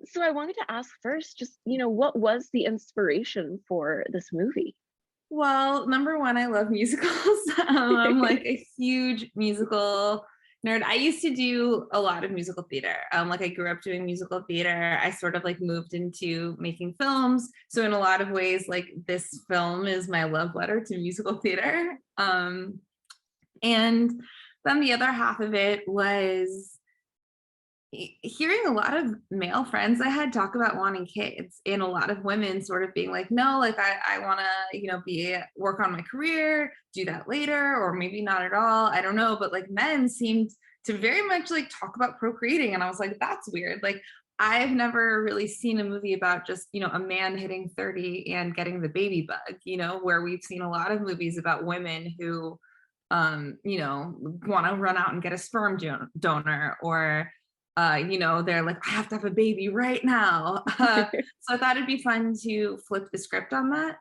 So I wanted to ask first, just, what was the inspiration for this movie? Well, number one, I love musicals. I'm like a huge musical nerd. I used to do a lot of musical theater. Like I grew up doing musical theater. I sort of like moved into making films. So in a lot of ways, like this film is my love letter to musical theater. And then the other half of it was hearing a lot of male friends I had talk about wanting kids, and a lot of women sort of being like, no, like I want to, be work on my career, do that later, or maybe not at all. I don't know. But like men seemed to very much like talk about procreating. And I was like, that's weird. Like I've never really seen a movie about just, a man hitting 30 and getting the baby bug, where we've seen a lot of movies about women who, want to run out and get a sperm donor, or they're like, I have to have a baby right now. So I thought it'd be fun to flip the script on that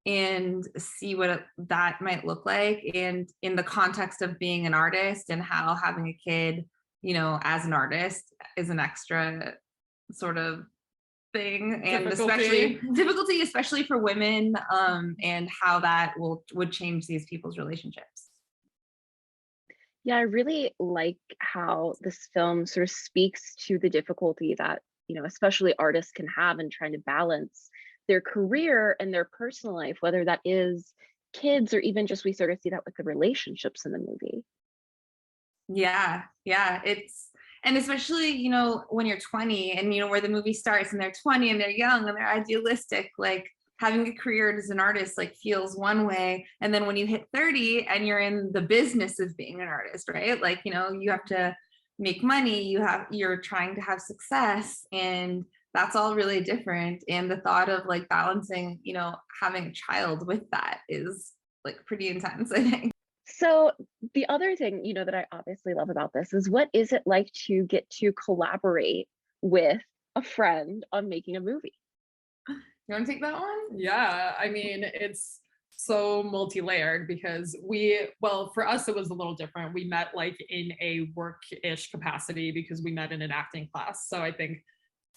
and see what that might look like. And in the context of being an artist and how having a kid, as an artist is an extra sort of thing, and especially difficulty, especially for women, and how that would change these people's relationships. Yeah, I really like how this film sort of speaks to the difficulty that, especially artists can have in trying to balance their career and their personal life, whether that is kids or even just we sort of see that with the relationships in the movie. Yeah, and especially, when you're 20 and, where the movie starts and they're 20 and they're young and they're idealistic, like having a career as an artist like feels one way. And then when you hit 30 and you're in the business of being an artist, right? Like, you have to make money, you're trying to have success, and that's all really different. And the thought of like balancing, having a child with that is like pretty intense, I think. So the other thing, that I obviously love about this is what is it like to get to collaborate with a friend on making a movie? You want to take that one? Yeah, I mean, it's so multi-layered because well, for us, it was a little different. We met like in a work-ish capacity because we met in an acting class. So I think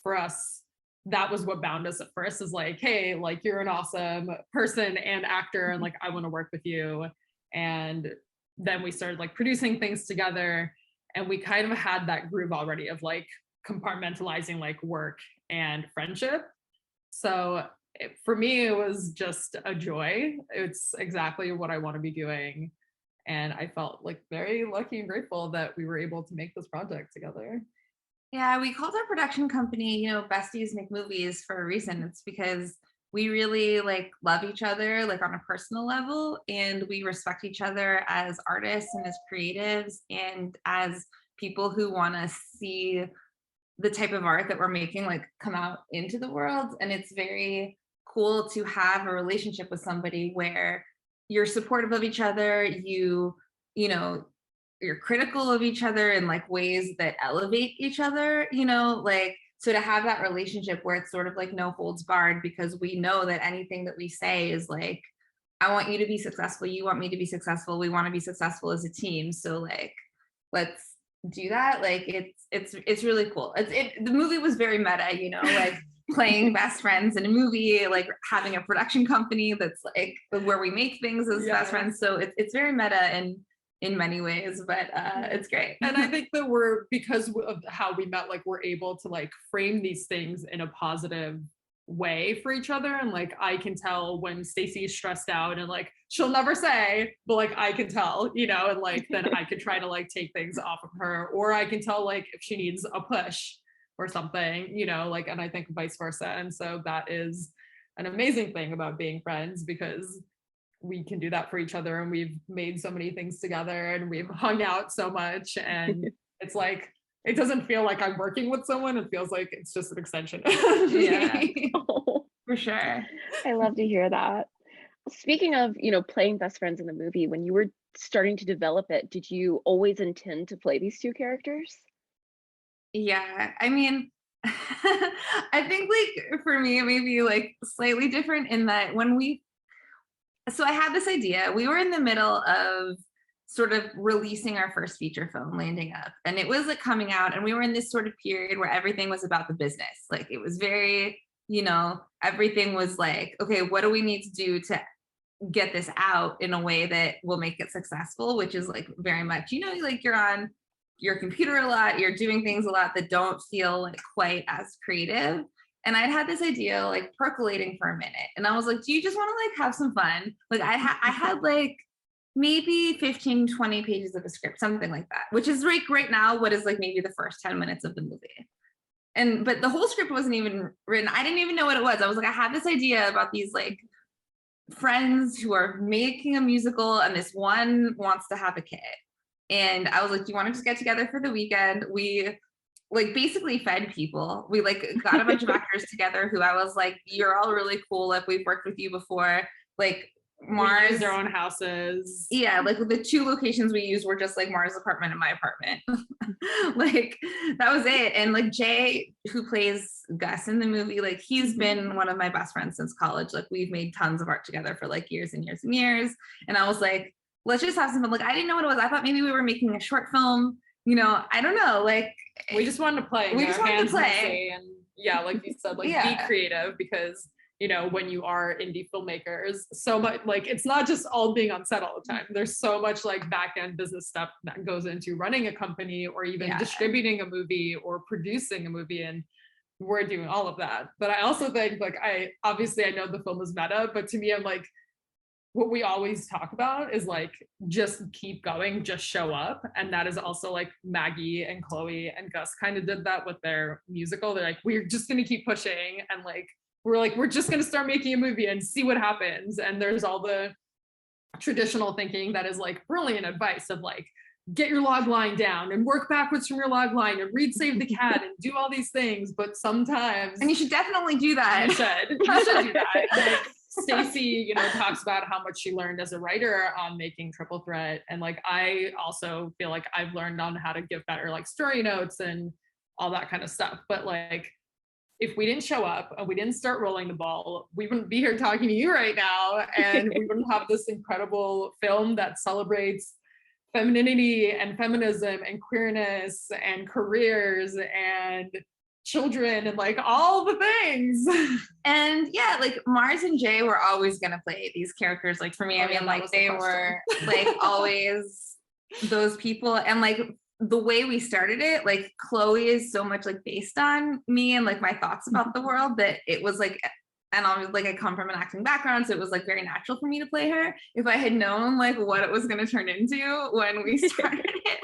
for us, that was what bound us at first, is like, hey, like you're an awesome person and actor, and like I want to work with you. And then we started like producing things together, and we kind of had that groove already of like compartmentalizing like work and friendship. So for me, it was just a joy. It's exactly what I want to be doing. And I felt like very lucky and grateful that we were able to make this project together. Yeah, we called our production company, Besties Make Movies for a reason. It's because we really like love each other, like on a personal level, and we respect each other as artists and as creatives and as people who want to see the type of art that we're making like come out into the world. And it's very cool to have a relationship with somebody where you're supportive of each other, you know you're critical of each other in like ways that elevate each other, like, so to have that relationship where it's sort of like no holds barred, because we know that anything that we say is like, I want you to be successful, you want me to be successful, we want to be successful as a team, so like let's do that. Like it's really cool. The movie was very meta, like playing best friends in a movie, like having a production company that's like where we make things as best friends. So it's very meta and in many ways, but it's great. And I think that because of how we met, like we're able to like frame these things in a positive way for each other. And like I can tell when Stacey is stressed out, and like she'll never say, but like I can tell, and like then I could try to like take things off of her, or I can tell like if she needs a push or something, like, and I think vice versa. And so that is an amazing thing about being friends, because we can do that for each other, and we've made so many things together, and we've hung out so much, and it's like it doesn't feel like I'm working with someone, it feels like it's just an extension. Yeah. Oh, For sure. I love to hear that. Speaking of, playing best friends in the movie, when you were starting to develop it, did you always intend to play these two characters? Yeah, I mean, I think like for me it may be like slightly different in that so I had this idea. We were in the middle of sort of releasing our first feature film, Landing Up. And it was like coming out, and we were in this sort of period where everything was about the business. Like it was very, everything was like, okay, what do we need to do to get this out in a way that will make it successful, which is like very much, like you're on your computer a lot, you're doing things a lot that don't feel like quite as creative. And I'd had this idea like percolating for a minute, and I was like, do you just want to like have some fun? Like I had like maybe 15, 20 pages of a script, something like that, which is like right now what is like maybe the first 10 minutes of the movie. But the whole script wasn't even written. I didn't even know what it was. I was like, I had this idea about these like friends who are making a musical, and this one wants to have a kid. And I was like, do you want to just get together for the weekend? We like basically fed people. We like got a bunch of actors together who I was like, you're all really cool. Like we've worked with you before. Like Mars, we their own houses. Yeah, like the 2 locations we used were just like Mars' apartment and my apartment. Like that was it. And like Jay, who plays Gus in the movie, like he's been one of my best friends since college. Like we've made tons of art together for like years and years and years. And I was like, let's just have some fun. Like I didn't know what it was. I thought maybe we were making a short film. I don't know. Like we just wanted to play. We just wanted to play. And yeah, like you said, like be creative, because when you are indie filmmakers, so much like it's not just all being on set all the time. There's so much like back end business stuff that goes into running a company, or even distributing a movie or producing a movie, and we're doing all of that. But I also think like I know the film is meta, but to me I'm like, what we always talk about is like just keep going, just show up. And that is also like Maggie and Chloe and Gus kind of did that with their musical. They're like, we're just going to keep pushing, and like we're just going to start making a movie and see what happens. And there's all the traditional thinking that is like brilliant advice of like, get your log line down and work backwards from your log line and read Save the Cat and do all these things. But sometimes, and you should definitely do that. You should do that. Like, Stacey, talks about how much she learned as a writer on making Triple Threat. And like, I also feel like I've learned on how to give better like story notes and all that kind of stuff. But like, if we didn't show up and we didn't start rolling the ball, we wouldn't be here talking to you right now. And we wouldn't have this incredible film that celebrates femininity and feminism and queerness and careers and children and like all the things. And yeah, like Mars and Jay were always gonna play these characters. Like for me, I mean, like they were like always those people. And like the way we started it, like Chloe is so much like based on me and like my thoughts about the world, that it was like, and I was like, I come from an acting background, so it was like very natural for me to play her. If I had known like what it was going to turn into when we started it,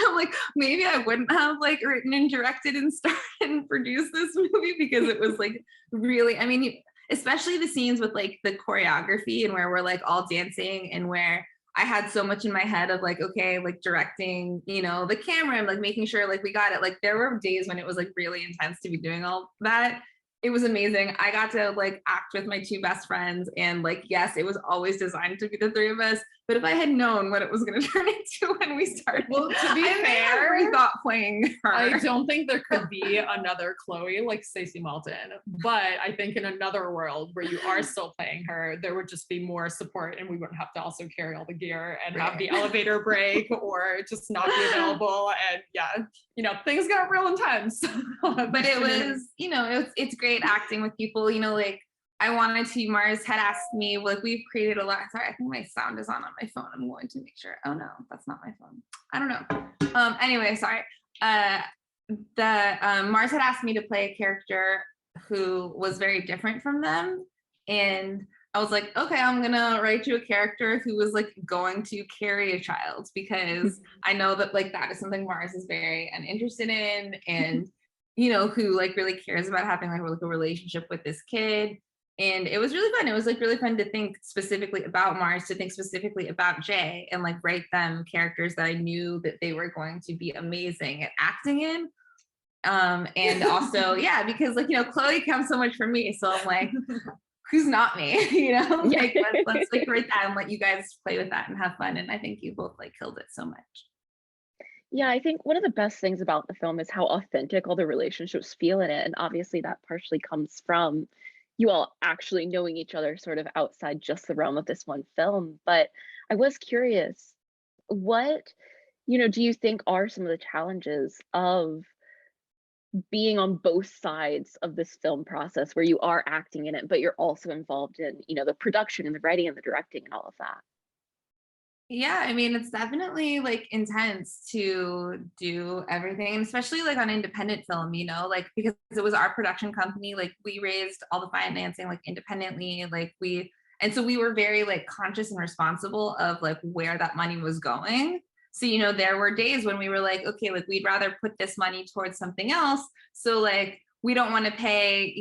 I'm like, maybe I wouldn't have like written and directed and started and produced this movie, because it was like really, I mean, especially the scenes with like the choreography and where we're like all dancing, and where I had so much in my head of like, okay, like directing, the camera and like making sure like we got it. Like there were days when it was like really intense to be doing all that. It was amazing. I got to like act with my 2 best friends, and like, yes, it was always designed to be the 3 of us. But if I had known what it was going to turn into when we started, well, to be fair, I thought playing her. I don't think there could be another Chloe like Stacey Maltin, but I think in another world where you are still playing her, there would just be more support, and we wouldn't have to also carry all the gear and have the elevator break or just not be available. And yeah, things got real intense. But it was, it's great acting with people, like I wanted to, Mars had asked me, like we've created a lot. Sorry, I think my sound is on my phone. I'm going to make sure. Oh no, that's not my phone. I don't know. Anyway, sorry. Mars had asked me to play a character who was very different from them. And I was like, okay, I'm gonna write you a character who was like going to carry a child, because I know that like that is something Mars is very interested in, and who like really cares about having like a relationship with this kid. And it was really fun. It was like really fun to think specifically about Mars, to think specifically about Jay, and like write them characters that I knew that they were going to be amazing at acting in. And also, yeah, because like, Chloe comes so much from me. So I'm like, who's not me? Like let's like write that and let you guys play with that and have fun. And I think you both like killed it so much. Yeah, I think one of the best things about the film is how authentic all the relationships feel in it. And obviously that partially comes from you all actually knowing each other sort of outside just the realm of this one film. But I was curious, What, do you think are some of the challenges of being on both sides of this film process where you are acting in it, but you're also involved in, the production and the writing and the directing and all of that? Yeah, I mean, it's definitely like intense to do everything, and especially like on independent film, like because it was our production company, like we raised all the financing like independently, and so we were very like conscious and responsible of like where that money was going. So, there were days when we were like, okay, like we'd rather put this money towards something else. So like we don't want to pay,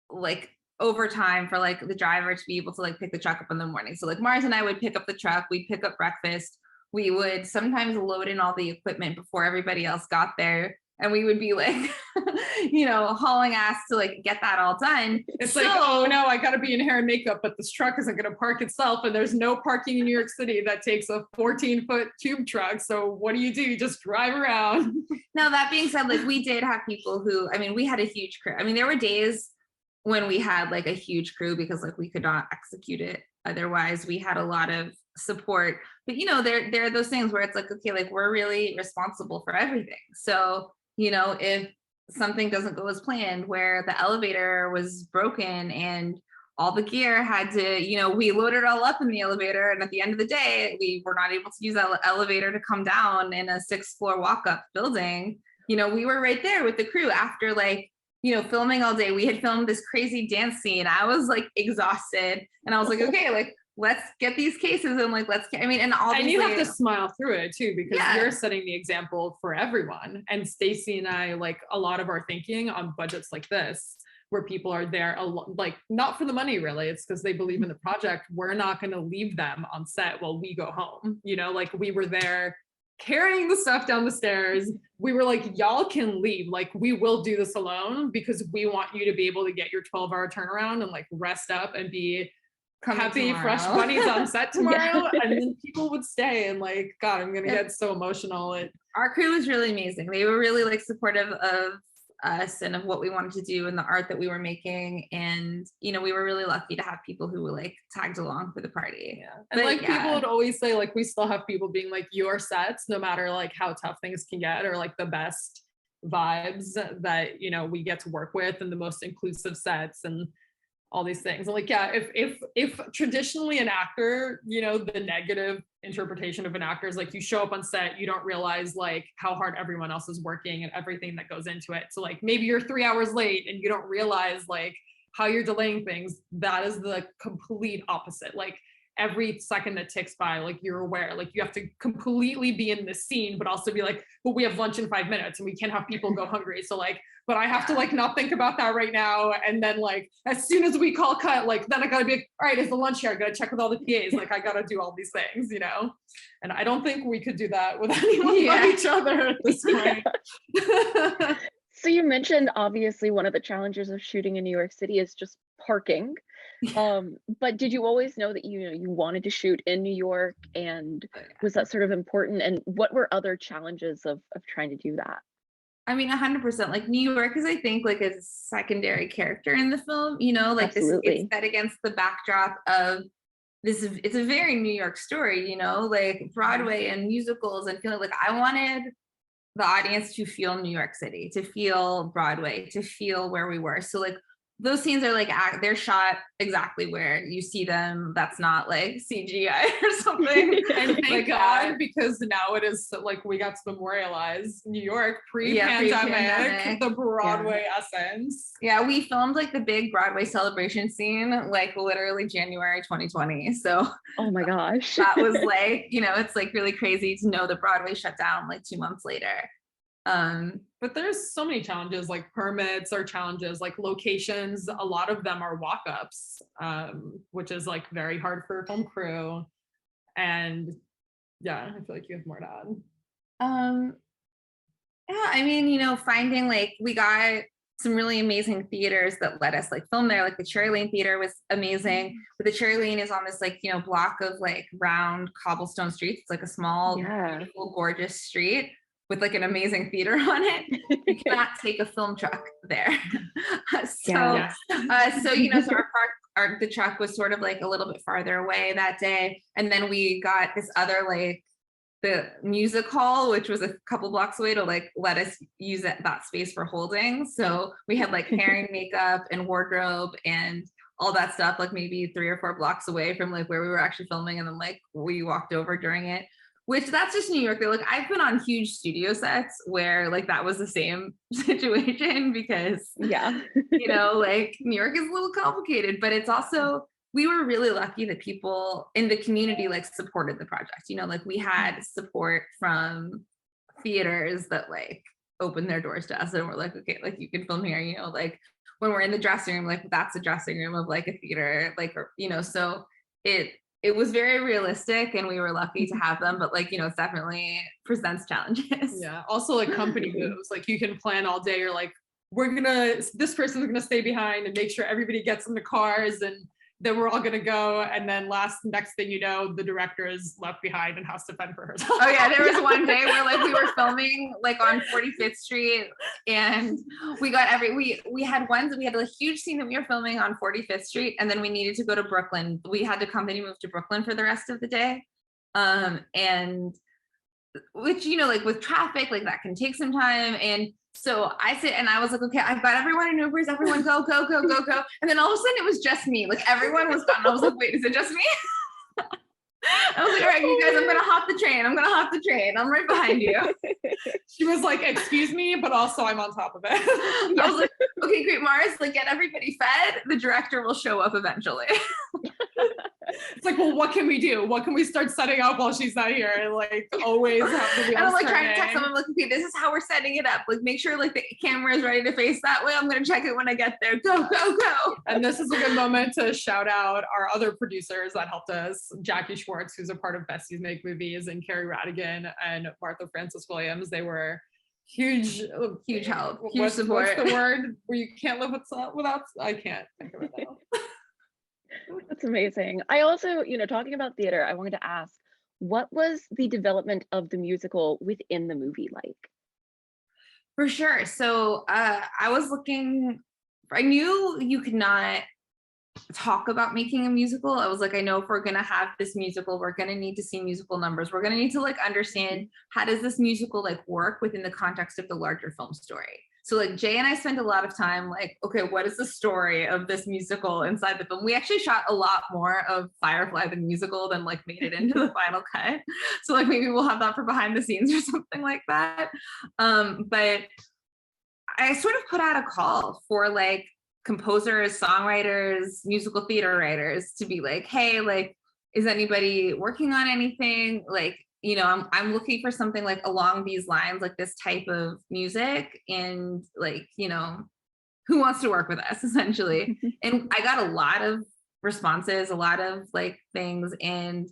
like overtime for like the driver to be able to like pick the truck up in the morning. So like Mars and I would pick up the truck, we'd pick up breakfast, we would sometimes load in all the equipment before everybody else got there. And we would be like, hauling ass to like get that all done. It's like, oh no, I gotta be in hair and makeup, but this truck isn't gonna park itself. And there's no parking in New York City that takes a 14-foot tube truck. So what do? You just drive around. Now, that being said, like we did have people who, we had a huge crew. There were days when we had like a huge crew because like we could not execute it otherwise. We had a lot of support, but there are those things where it's like, okay, like we're really responsible for everything. So if something doesn't go as planned, where the elevator was broken and all the gear had to, we loaded it all up in the elevator, and at the end of the day we were not able to use that elevator to come down in a 6th-floor walk-up building. We were right there with the crew after like filming all day. We had filmed this crazy dance scene. I was like exhausted, and I was like, okay, like let's get these cases and like and all. And you have to smile through it too, because yeah. You're setting the example for everyone. And Stacey and I, like a lot of our thinking on budgets like this, where people are there like not for the money really, it's because they believe in the project. We're not going to leave them on set while we go home. Like we were there carrying the stuff down the stairs. We were like, y'all can leave, like we will do this alone because we want you to be able to get your 12-hour turnaround and like rest up and be happy tomorrow. Fresh bunnies on set tomorrow. Yeah. And then people would stay, and like, God, I'm gonna get so emotional. Our crew was really amazing. They were really like supportive of us and of what we wanted to do and the art that we were making. And we were really lucky to have people who were like tagged along for the party. Yeah. And but, people would always say like, we still have people being like, your sets, no matter like how tough things can get, or like the best vibes that we get to work with, and the most inclusive sets and all these things. And like, yeah, if traditionally an actor, the negative interpretation of an actor is like, you show up on set, you don't realize like how hard everyone else is working and everything that goes into it. So like maybe you're 3 hours late and you don't realize like how you're delaying things. That is the complete opposite. Like every second that ticks by, like you're aware, like you have to completely be in the scene, but also be like, well, we have lunch in 5 minutes and we can't have people go hungry. So like, but I have to like not think about that right now. And then like, as soon as we call cut, like then I gotta be like, all right, is the lunch here? I gotta check with all the PAs. Like I gotta do all these things, And I don't think we could do that with anyone but each other at this point. Yeah. So you mentioned obviously one of the challenges of shooting in New York City is just parking. But did you always know that you wanted to shoot in New York, and was that sort of important? And what were other challenges of trying to do that? 100%. Like New York is, I think, like a secondary character in the film. Like Absolutely. This, it's set against the backdrop of this. It's a very New York story. Like Broadway and musicals, and feeling like I wanted the audience to feel New York City, to feel Broadway, to feel where we were. So like those scenes are like they're shot exactly where you see them. That's not like CGI or something. And thank God, because now it is like we got to memorialize New York pre-pandemic, the Broadway essence. Yeah, we filmed like the big Broadway celebration scene like literally January 2020. So oh my gosh, that was like it's like really crazy to know that Broadway shut down like 2 months later. But there's so many challenges, like permits are challenges, like locations. A lot of them are walk-ups, which is like very hard for a film crew. And yeah, I feel like you have more to add. Yeah, finding like we got some really amazing theaters that let us like film there. Like the Cherry Lane Theater was amazing, but the Cherry Lane is on this like block of like round cobblestone streets. It's like a small, beautiful, gorgeous street with like an amazing theater on it, you cannot take a film truck there. So the truck was sort of like a little bit farther away that day. And then we got this other like the music hall, which was a couple blocks away, to like let us use that space for holding. So we had like hair and makeup and wardrobe and all that stuff, like maybe 3 or 4 blocks away from like where we were actually filming. And then like we walked over during it, which that's just New York. They're like, I've been on huge studio sets where like that was the same situation because, you know, like New York is a little complicated, but it's also, we were really lucky that people in the community like supported the project. You know, like we had support from theaters that like opened their doors to us and were like, okay, like you can film here, you know, like when we're in the dressing room, like that's the dressing room of like a theater, like, or, you know, so it was very realistic and we were lucky to have them, but like, you know, it definitely presents challenges. Yeah. Also like company moves, like you can plan all day. You're like, this person's gonna stay behind and make sure everybody gets in the cars and then we're all gonna go. And then next thing you know, the director is left behind and has to fend for herself. Oh yeah, there was one day where like we were filming like on 45th Street and we had a huge scene that we were filming on 45th Street and then we needed to go to Brooklyn. We had the company move to Brooklyn for the rest of the day. And which, you know, like with traffic, like that can take some time. And so I said, and I was like, okay, I've got everyone in Ubers, everyone go, go, go, go, go. And then all of a sudden it was just me. Like everyone was gone. I was like, wait, is it just me? I was like, all right, you guys, I'm going to hop the train. I'm right behind you. She was like, excuse me, but also I'm on top of it. I was like, okay, great, Mars, like get everybody fed. The director will show up eventually. It's like, well, what can we do? What can we start setting up while she's not here? And like always have the wheels and I'm like turning. trying to text them. I'm like, okay, this is how we're setting it up. Like make sure like the camera is ready to face that way. I'm going to check it when I get there. Go, go, go. And this is a good moment to shout out our other producers that helped us. Jackie Schwartz, who's a part of Besties Make Movies, and Carrie Radigan and Martha Francis Williams. They were huge help, huge support. What's the word where you can't live without? I can't think of it now. That's amazing. I also, you know, talking about theater, I wanted to ask, what was the development of the musical within the movie like? For sure. So I knew you could not talk about making a musical. I was like, I know if we're going to have this musical, we're going to need to see musical numbers. We're going to need to like understand how does this musical like work within the context of the larger film story. So like Jay and I spent a lot of time like, okay, what is the story of this musical inside the film? We actually shot a lot more of Firefly the musical than like made it into the final cut. So like maybe we'll have that for behind the scenes or something like that. But I sort of put out a call for like composers, songwriters, musical theater writers to be like, hey, like, is anybody working on anything? Like, you know, I'm looking for something like along these lines, like this type of music, and like, you know, who wants to work with us essentially? And I got a lot of responses, a lot of like things, and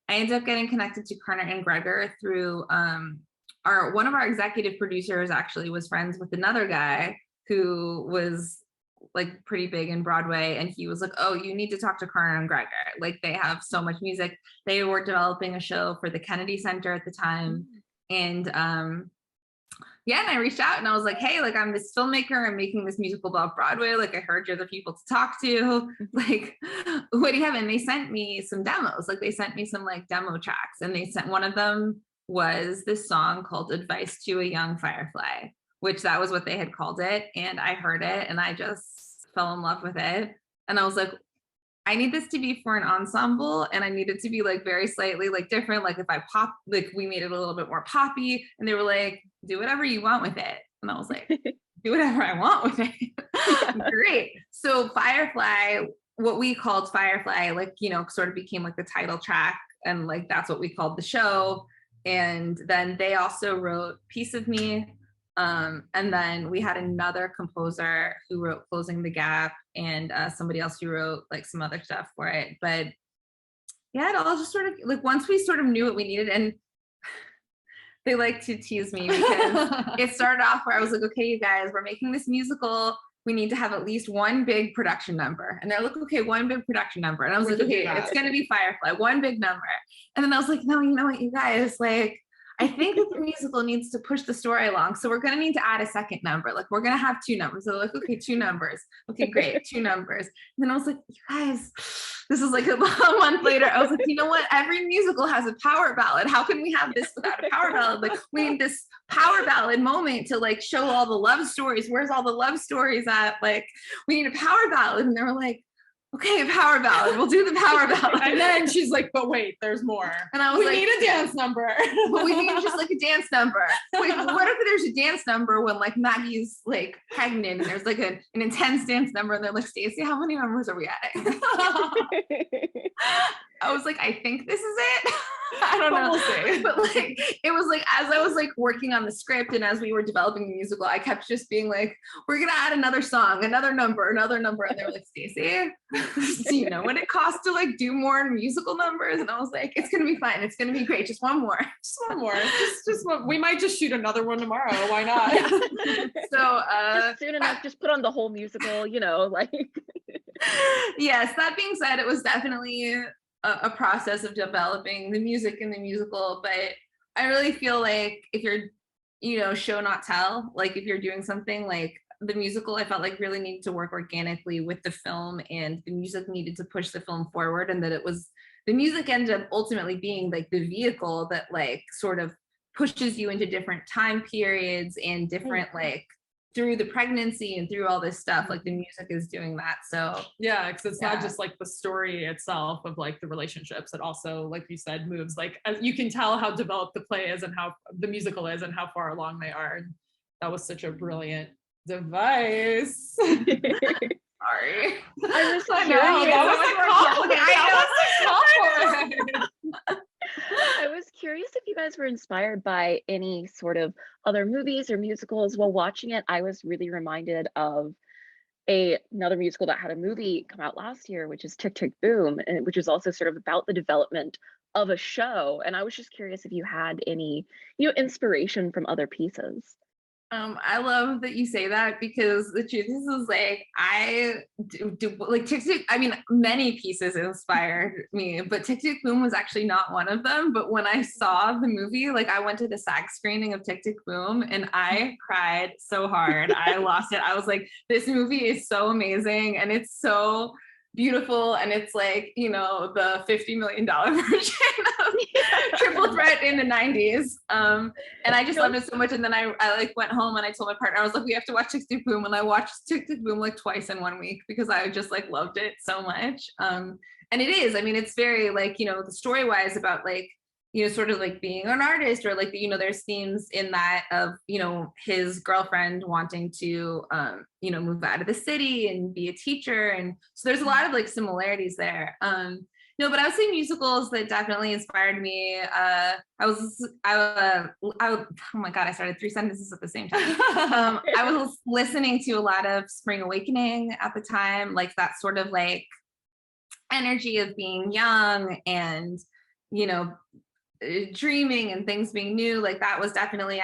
I ended up getting connected to Kerner and Gregor through one of our executive producers actually was friends with another guy who was like pretty big in Broadway, and he was like, oh, you need to talk to Kerner and Gregor, like they have so much music. They were developing a show for the Kennedy Center at the time. And and I reached out and I was like, hey, like I'm this filmmaker, I'm making this musical about Broadway, like I heard you're the people to talk to, like what do you have? And they sent me some demos, like they sent me some like demo tracks, and they sent, one of them was this song called Advice to a Young Firefly, which that was what they had called it. And I heard it and I just fell in love with it. And I was like, I need this to be for an ensemble, and I need it to be like very slightly like different. Like if I pop, like we made it a little bit more poppy, and they were like, do whatever you want with it. And I was like, do whatever I want with it. Great. So Firefly, what we called Firefly, like, you know, sort of became like the title track, and like that's what we called the show. And then they also wrote Piece of Me. And then we had another composer who wrote Closing the Gap, and somebody else who wrote like some other stuff for it. But yeah, it all just sort of like, once we sort of knew what we needed, and they like to tease me because it started off where I was like, okay, you guys, we're making this musical. We need to have at least one big production number. And they're like, okay, one big production number. And I was like, okay, it's going to be Firefly, one big number. And then I was like, no, you know what, you guys, like, I think that the musical needs to push the story along. So we're going to need to add a second number. Like we're going to have 2 numbers. So like, okay, 2 numbers. Okay, great. 2 numbers. And then I was like, you guys, this is like a month later. I was like, you know what? Every musical has a power ballad. How can we have this without a power ballad? Like we need this power ballad moment to like show all the love stories. Where's all the love stories at? Like we need a power ballad. And they were like, okay, a power ballad. We'll do the power ballad. And then she's like, but wait, there's more. And I was we like, need a dance number. but we need just like a dance number. Wait, what if there's a dance number when like Maggie's like pregnant and there's like an intense dance number and they're like, Stacey, how many numbers are we adding? I was like, I think this is it. I don't know. We'll see. But like, it was like, as I was like working on the script and as we were developing the musical, I kept just being like, we're going to add another song, another number. And they were like, Stacey, do you know what it costs to like do more musical numbers? And I was like, it's going to be fine. It's going to be great. Just one more. Just one more. Just one. We might just shoot another one tomorrow. Why not? Yeah. So just soon enough, just put on the whole musical, you know, like. Yes, that being said, it was definitely a process of developing the music in the musical, but I really feel like if you're, you know, show not tell, like if you're doing something like the musical, I felt like really needed to work organically with the film, and the music needed to push the film forward, and that it was, the music ended up ultimately being like the vehicle that like sort of pushes you into different time periods and different like through the pregnancy and through all this stuff, like the music is doing that. So yeah, because it's not just like the story itself of like the relationships, it also, like you said, moves like, as you can tell how developed the play is and how the musical is and how far along they are. And that was such a brilliant device. Sorry. I was I was curious if you guys were inspired by any sort of other movies or musicals. While watching it, I was really reminded of another musical that had a movie come out last year, which is Tick, Tick, Boom, and which is also sort of about the development of a show. And I was just curious if you had any, you know, inspiration from other pieces. I love that you say that, because the truth is like I do like Tick Tick. I mean, many pieces inspired me, but Tick Tick Boom was actually not one of them. But when I saw the movie, like I went to the SAG screening of Tick Tick Boom and I cried so hard. I lost it. I was like, this movie is so amazing and it's so beautiful, and it's like, you know, the $50 million version of Triple Threat in the 90s. And I just loved it so much. And then I like went home and I told my partner, I was like, we have to watch Tick Tick Boom. And I watched Tick Tick Boom like twice in 1 week because I just like loved it so much. And it is, I mean, it's very like, you know, the story wise about like, you know, sort of like being an artist, or like, you know, there's themes in that of, you know, his girlfriend wanting to, you know, move out of the city and be a teacher. And so there's a lot of like similarities there. No, but I would say musicals that definitely inspired me. Oh my God, I started 3 sentences at the same time. I was listening to a lot of Spring Awakening at the time, like that sort of like energy of being young and, you know, dreaming and things being new. Like that was definitely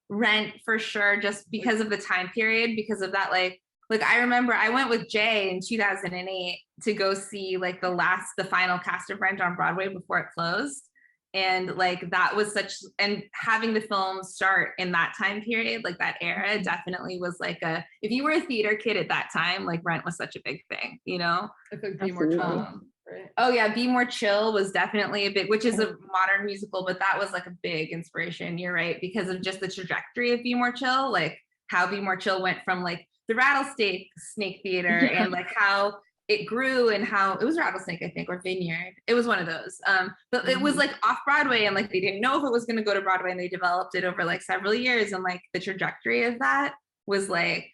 Rent for sure, just because of the time period, because of that like I remember I went with Jay in 2008 to go see like the final cast of Rent on Broadway before it closed. And like that was and having the film start in that time period, like that era, definitely was like if you were a theater kid at that time, like Rent was such a big thing, you know? It could be more chill. Right. Oh yeah, Be More Chill was definitely a big, which is a modern musical, but that was like a big inspiration. You're right, because of just the trajectory of Be More Chill, like how Be More Chill went from like the Rattlesnake Theater and like how it grew, and how it was Rattlesnake, I think, or Vineyard. It was one of those. But it was like off Broadway, and like they didn't know if it was going to go to Broadway, and they developed it over like several years, and like the trajectory of that was like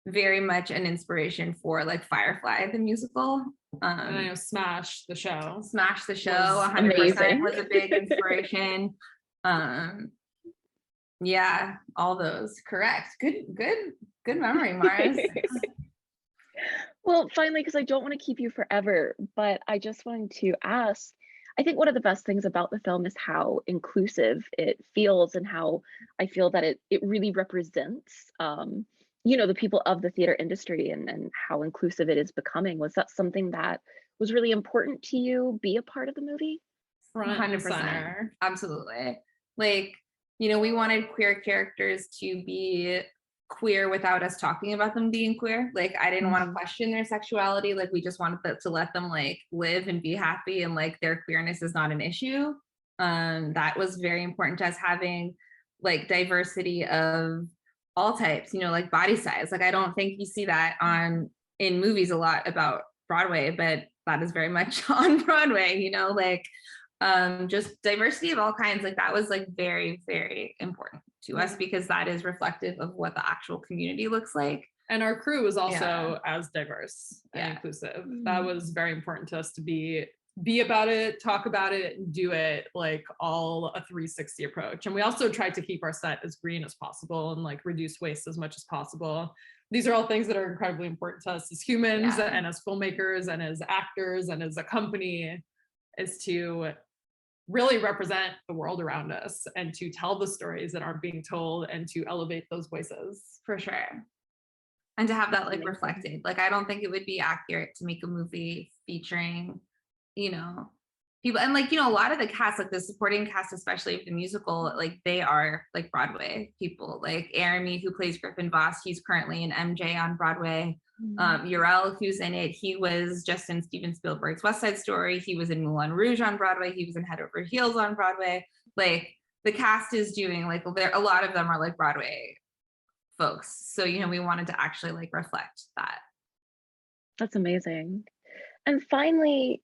very much an inspiration for like Firefly the musical. And I know Smash the show 100% was a big inspiration. Yeah, all those, correct. Good memory, Mars. Well, finally, because I don't want to keep you forever, but I just wanted to ask, I think one of the best things about the film is how inclusive it feels, and how I feel that it really represents you know, the people of the theater industry, and how inclusive it is becoming. Was that something that was really important to you, be a part of the movie? 100%. Absolutely. Like, you know, we wanted queer characters to be queer without us talking about them being queer. Like, I didn't want to question their sexuality. Like, we just wanted to let them like live and be happy, and like their queerness is not an issue. That was very important to us, having like diversity of all types, you know, like body size. Like, I don't think you see that in movies a lot about Broadway, but that is very much on Broadway, you know, like just diversity of all kinds. Like, that was like very, very important to us, because that is reflective of what the actual community looks like. And our crew is also as diverse and inclusive. That Mm. was very important to us, to be about it, talk about it, and do it like all a 360 approach. And we also tried to keep our set as green as possible and like reduce waste as much as possible. These are all things that are incredibly important to us as humans and as filmmakers and as actors and as a company, is to really represent the world around us and to tell the stories that aren't being told and to elevate those voices. For sure. And to have that like reflected. Like, I don't think it would be accurate to make a movie featuring, you know, people, and like, you know, a lot of the cast, like the supporting cast, especially of the musical, like they are like Broadway people. Like Jeremy, who plays Griffin Voss, he's currently in MJ on Broadway. Urel, who's in it, he was just in Steven Spielberg's West Side Story. He was in Moulin Rouge on Broadway. He was in Head Over Heels on Broadway. Like, the cast is doing like, a lot of them are like Broadway folks. So, you know, we wanted to actually like reflect that. That's amazing. And finally,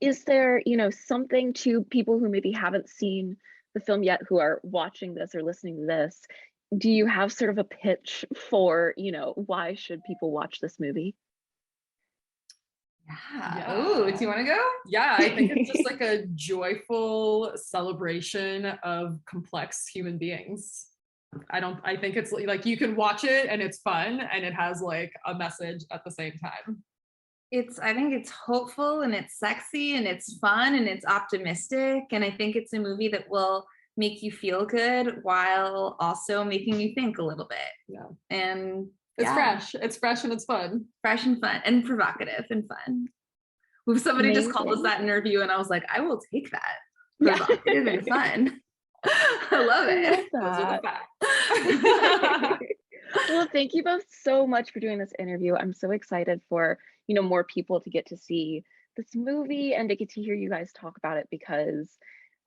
is there, you know, something to people who maybe haven't seen the film yet, who are watching this or listening to this? Do you have sort of a pitch for, you know, why should people watch this movie? Yeah. Ooh, do you want to go? Yeah, I think it's just like a joyful celebration of complex human beings. I think it's like you can watch it and it's fun and it has like a message at the same time. I think it's hopeful and it's sexy and it's fun and it's optimistic. And I think it's a movie that will make you feel good while also making you think a little bit. Yeah. And it's fresh. It's fresh and it's fun. Fresh and fun and provocative and fun. Somebody just called us that in interview and I was like, I will take that. Provocative and fun. I love it. Those are the facts. Well, thank you both so much for doing this interview. I'm so excited for, you know, more people to get to see this movie and to get to hear you guys talk about it, because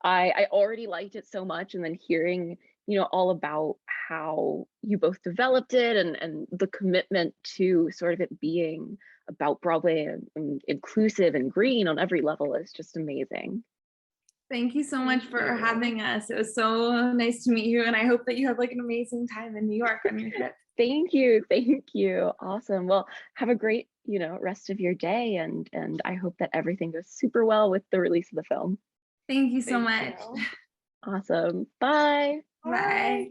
I already liked it so much, and then hearing, you know, all about how you both developed it and the commitment to sort of it being about Broadway and inclusive and green on every level is just amazing. Thank you so much for having us. It was so nice to meet you, and I hope that you have like an amazing time in New York on your trip. Thank you. Thank you. Awesome. Well, have a great, you know, rest of your day, and I hope that everything goes super well with the release of the film. Thank you so much. Awesome. Bye. Bye.